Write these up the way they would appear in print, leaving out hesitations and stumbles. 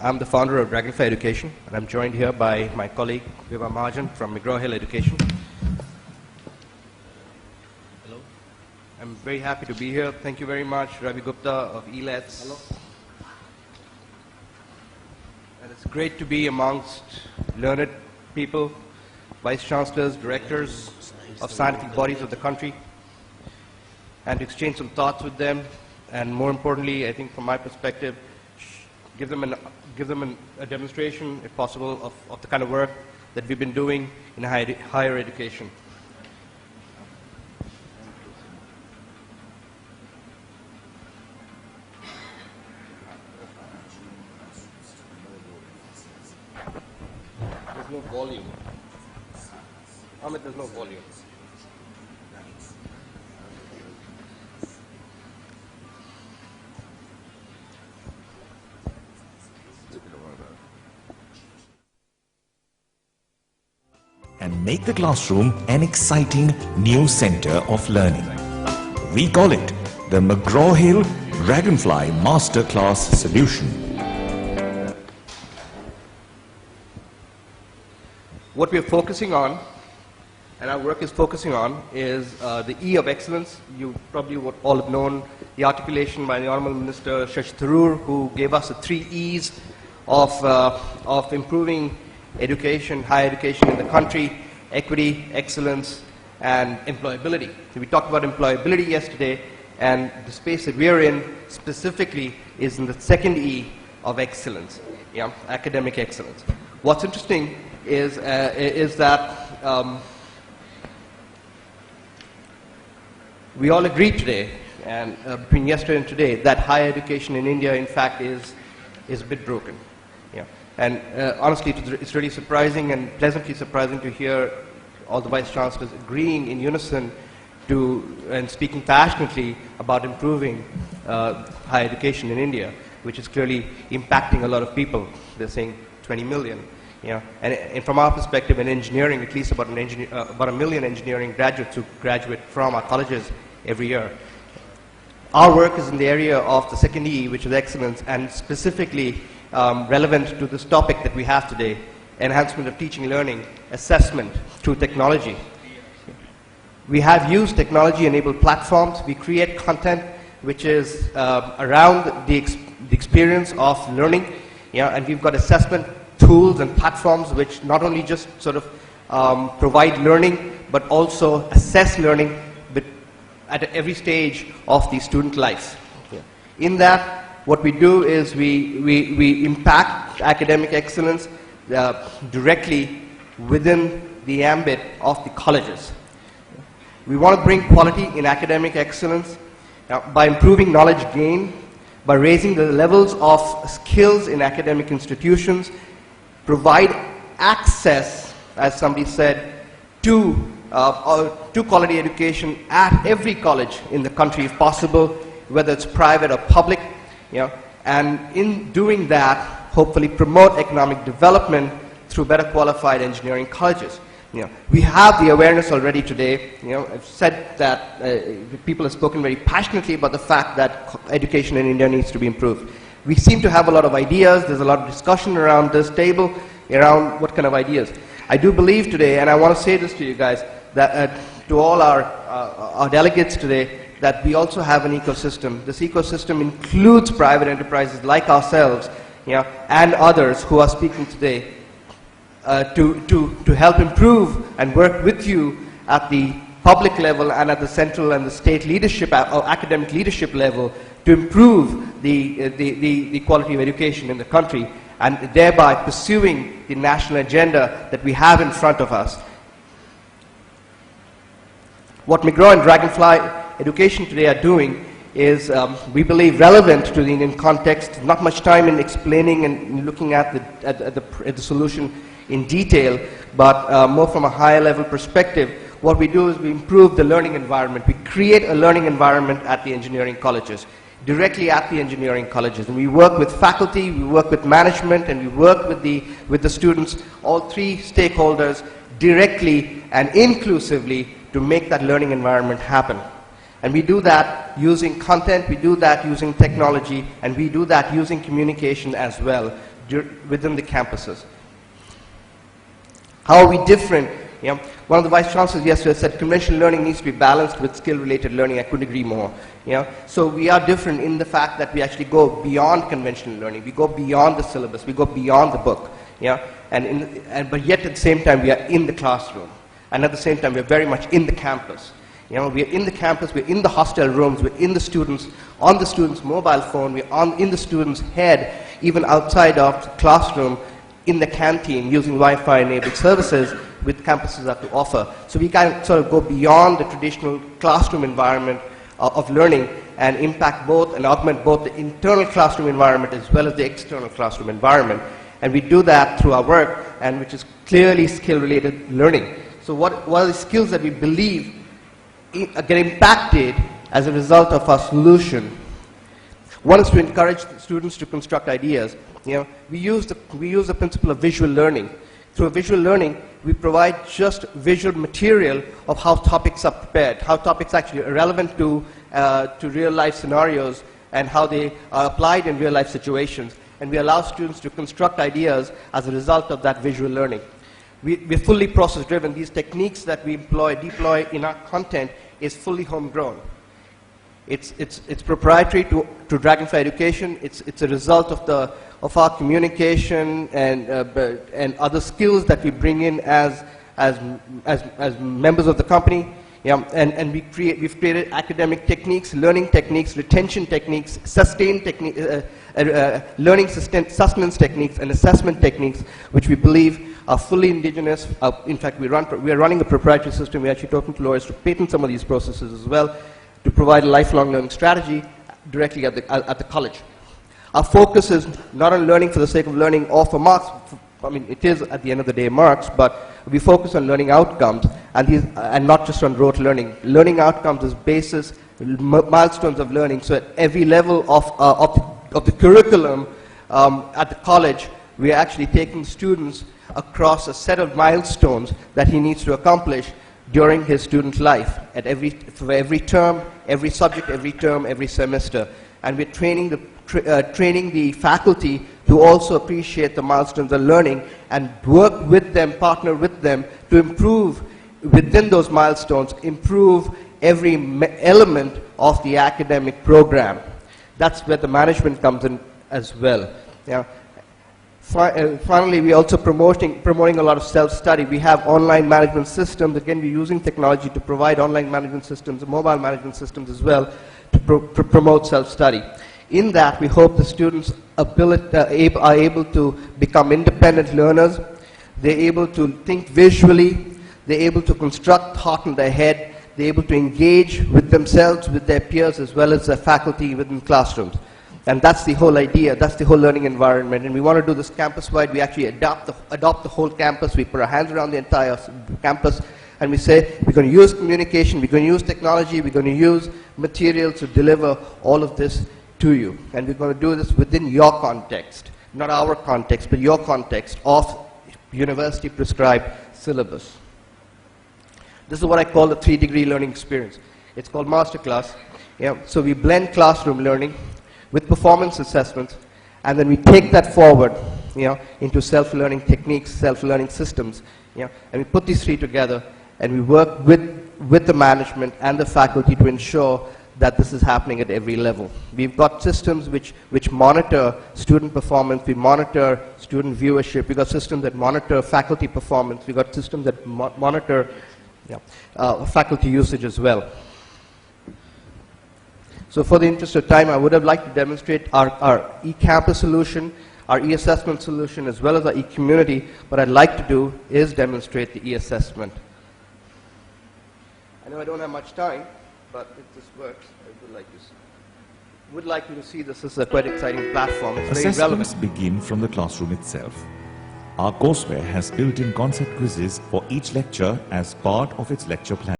I'm the founder of Dragonfly Education, and I'm joined here by my colleague Vira from mcgrawhill Education. Hello. I'm very happy to be here. Thank you very much, Ravi Gupta of ELETS. Hello. And it's great to be amongst learned people, vice chancellors, directors of scientific bodies of the country, and to exchange some thoughts with them, and more importantly, I think from my perspective, give them a demonstration, if possible, of the kind of work that we've been doing in higher education. There's no volume. Amit, there's no volume. And make the classroom an exciting new center of learning. We call it the McGraw-Hill Dragonfly Masterclass Solution. What we're focusing on, and our work is focusing on, is the E of excellence. You probably would all have known the articulation by the Honorable Minister Shashi Tharoor, who gave us the 3 E's of improving education, higher education in the country: equity, excellence, and employability. So we talked about employability yesterday, and the space that we're in specifically is in the 2nd E of excellence, academic excellence. What's interesting is that we all agree today, and between yesterday and today, that higher education in India, in fact, is a bit broken. And honestly, it's really surprising and pleasantly surprising to hear all the vice chancellors agreeing in unison and speaking passionately about improving higher education in India, which is clearly impacting a lot of people. They're saying 20 million. And from our perspective in engineering, at least about 1 million engineering graduates who graduate from our colleges every year. Our work is in the area of the 2nd E, which is excellence, and specifically relevant to this topic that we have today: enhancement of teaching, learning, assessment through technology. We have used technology-enabled platforms. We create content which is around the experience of learning, and we've got assessment tools and platforms which not only just sort of provide learning, but also assess learning at every stage of the student life. In that, what we do is we impact academic excellence directly within the ambit of the colleges. We want to bring quality in academic excellence by improving knowledge gain, by raising the levels of skills in academic institutions, provide access, as somebody said, to quality education at every college in the country if possible, whether it's private or public. And in doing that, hopefully promote economic development through better qualified engineering colleges. We have the awareness already today. I've said that people have spoken very passionately about the fact that education in India needs to be improved. We seem to have a lot of ideas. There's a lot of discussion around this table around what kind of ideas. I do believe today, and I want to say this to you guys, that to all our delegates today, that we also have an ecosystem. This ecosystem includes private enterprises like ourselves, and others who are speaking today to help improve and work with you at the public level and at the central and the state leadership or academic leadership level to improve the quality of education in the country, and thereby pursuing the national agenda that we have in front of us. What McGraw and Dragonfly Education today are doing is, we believe, relevant to the Indian context. Not much time in explaining and looking at the solution in detail, but more from a higher level perspective. What we do is we improve the learning environment. We create a learning environment at the engineering colleges, directly at the engineering colleges. And we work with faculty, we work with management, and we work with the students, all 3 stakeholders, directly and inclusively to make that learning environment happen. And we do that using content, we do that using technology, and we do that using communication as well, within the campuses. How are we different? You know, one of the vice chancellors yesterday said conventional learning needs to be balanced with skill-related learning. I couldn't agree more. You know, so we are different in the fact that we actually go beyond conventional learning. We go beyond the syllabus. We go beyond the book. You know, but yet at the same time we are in the classroom, and at the same time we're very much in the campus. You know, we're in the campus. We're in the hostel rooms. We're in the students, on the student's mobile phone. We're in the student's head, even outside of the classroom, in the canteen, using Wi-Fi enabled services with campuses have to offer. So we can sort of go beyond the traditional classroom environment of learning and impact both and augment both the internal classroom environment as well as the external classroom environment. And we do that through our work, and which is clearly skill-related learning. So what are the skills that we believe get impacted as a result of our solution? One is to encourage students to construct ideas. You know, we use the principle of visual learning. Through visual learning, we provide just visual material of how topics are prepared, how topics actually are relevant to real-life scenarios, and how they are applied in real-life situations. And we allow students to construct ideas as a result of that visual learning. We're fully process-driven. These techniques that we deploy in our content is fully homegrown. It's proprietary to Dragonfly Education. It's a result of our communication and other skills that we bring in as members of the company. Yeah, and we've created academic techniques, learning techniques, retention techniques, sustained techniques, learning sustenance techniques, and assessment techniques, which we believe are fully indigenous. In fact, we are running a proprietary system. We're actually talking to lawyers to patent some of these processes as well, to provide a lifelong learning strategy directly at the college. Our focus is not on learning for the sake of learning or for marks. I mean, it is at the end of the day marks, but we focus on learning outcomes and not just on rote learning. Learning outcomes is basis, milestones of learning. So at every level of the curriculum at the college, we are actually taking students across a set of milestones that he needs to accomplish during his student life for every term, every subject, every term, every semester. And we're training the faculty to also appreciate the milestones of learning and work with them, partner with them to improve within those milestones, improve every element of the academic program. That's where the management comes in as well. Yeah. Finally, we're also promoting a lot of self-study. We have online management systems. Again, we're using technology to provide online management systems, mobile management systems as well, to promote self-study. In that, we hope the students are able to become independent learners. They're able to think visually. They're able to construct thought in their head. They're able to engage with themselves, with their peers, as well as the faculty within classrooms. And that's the whole idea. That's the whole learning environment. And we want to do this campus-wide. We actually adopt the whole campus. We put our hands around the entire campus. And we say, we're going to use communication. We're going to use technology. We're going to use materials to deliver all of this to you. And we're going to do this within your context. Not our context, but your context of university-prescribed syllabus. This is what I call the 3-degree learning experience. It's called masterclass. Yeah, so we blend classroom learning with performance assessments, and then we take that forward, into self-learning techniques, self-learning systems, and we put these three together, and we work with the management and the faculty to ensure that this is happening at every level. We've got systems which monitor student performance, we monitor student viewership, we've got systems that monitor faculty performance, we've got systems that monitor faculty usage as well. So for the interest of time, I would have liked to demonstrate our e-campus solution, our e-assessment solution, as well as our e-community. What I'd like to do is demonstrate the e-assessment. I know I don't have much time, but if this works, I would like you to see this as a quite exciting platform. It's very relevant. Assessments begin from the classroom itself. Our courseware has built-in concept quizzes for each lecture as part of its lecture plan.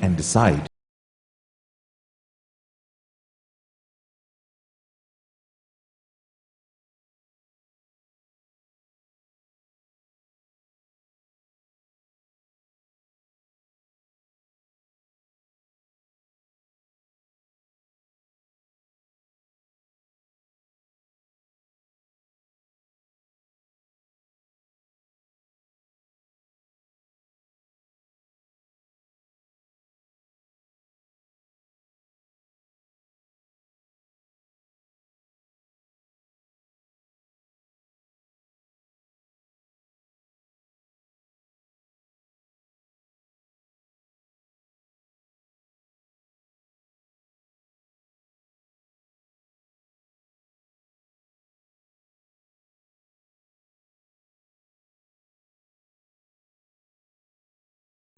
and decide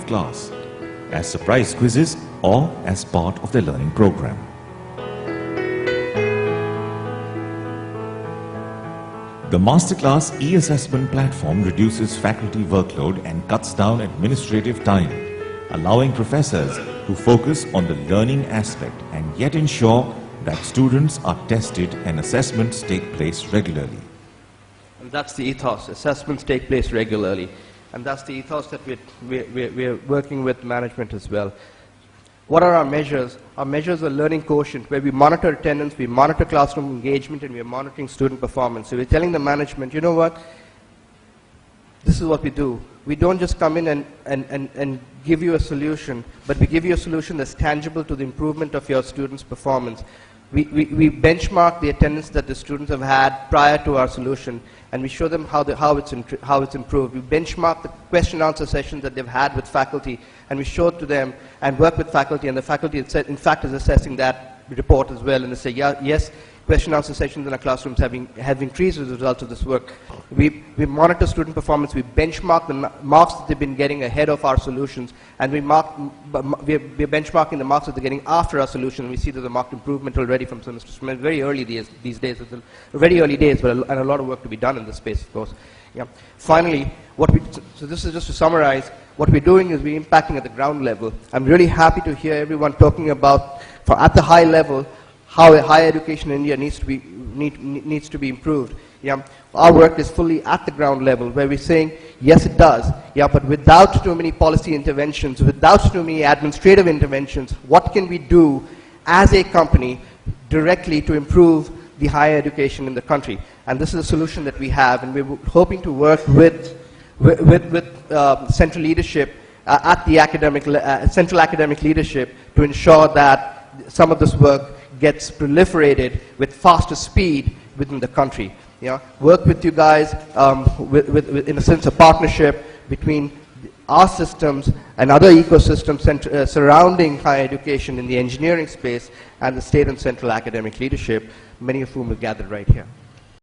class, as surprise quizzes or as part of the learning program. The Masterclass e-assessment platform reduces faculty workload and cuts down administrative time, allowing professors to focus on the learning aspect and yet ensure that students are tested and assessments take place regularly. And that's the ethos. Assessments take place regularly. And that's the ethos that we're working with management as well. What are our measures? Our measures are learning quotient, where we monitor attendance, we monitor classroom engagement, and we're monitoring student performance. So we're telling the management, you know what? This is what we do. We don't just come in and give you a solution, but we give you a solution that's tangible to the improvement of your students' performance. We benchmark the attendance that the students have had prior to our solution, and we show them how it's improved. We benchmark the question answer sessions that they've had with faculty, and we show it to them and work with faculty, and the faculty in fact is assessing that report as well, and they say, yeah, yes, question answer sessions in our classrooms have increased as a result of this work. We monitor student performance, we benchmark the marks that they've been getting ahead of our solutions, and we're benchmarking the marks that they're getting after our solution, and we see there's a marked improvement already from semester to very early these days. It's very early days, and a lot of work to be done in this space, of course. Yeah. Finally, so this is just to summarize, what we're doing is we're impacting at the ground level. I'm really happy to hear everyone talking about, at the high level, how higher education in India needs to be improved. Yeah. Our work is fully at the ground level, where we're saying, yes, it does, yeah, but without too many policy interventions, without too many administrative interventions, what can we do as a company directly to improve the higher education in the country? And this is a solution that we have, and we're hoping to work with central leadership at the central academic leadership to ensure that some of this work gets proliferated with faster speed within the country. Work with you guys in a sense of partnership between our systems and other ecosystems surrounding higher education in the engineering space and the state and central academic leadership, many of whom are gathered right here.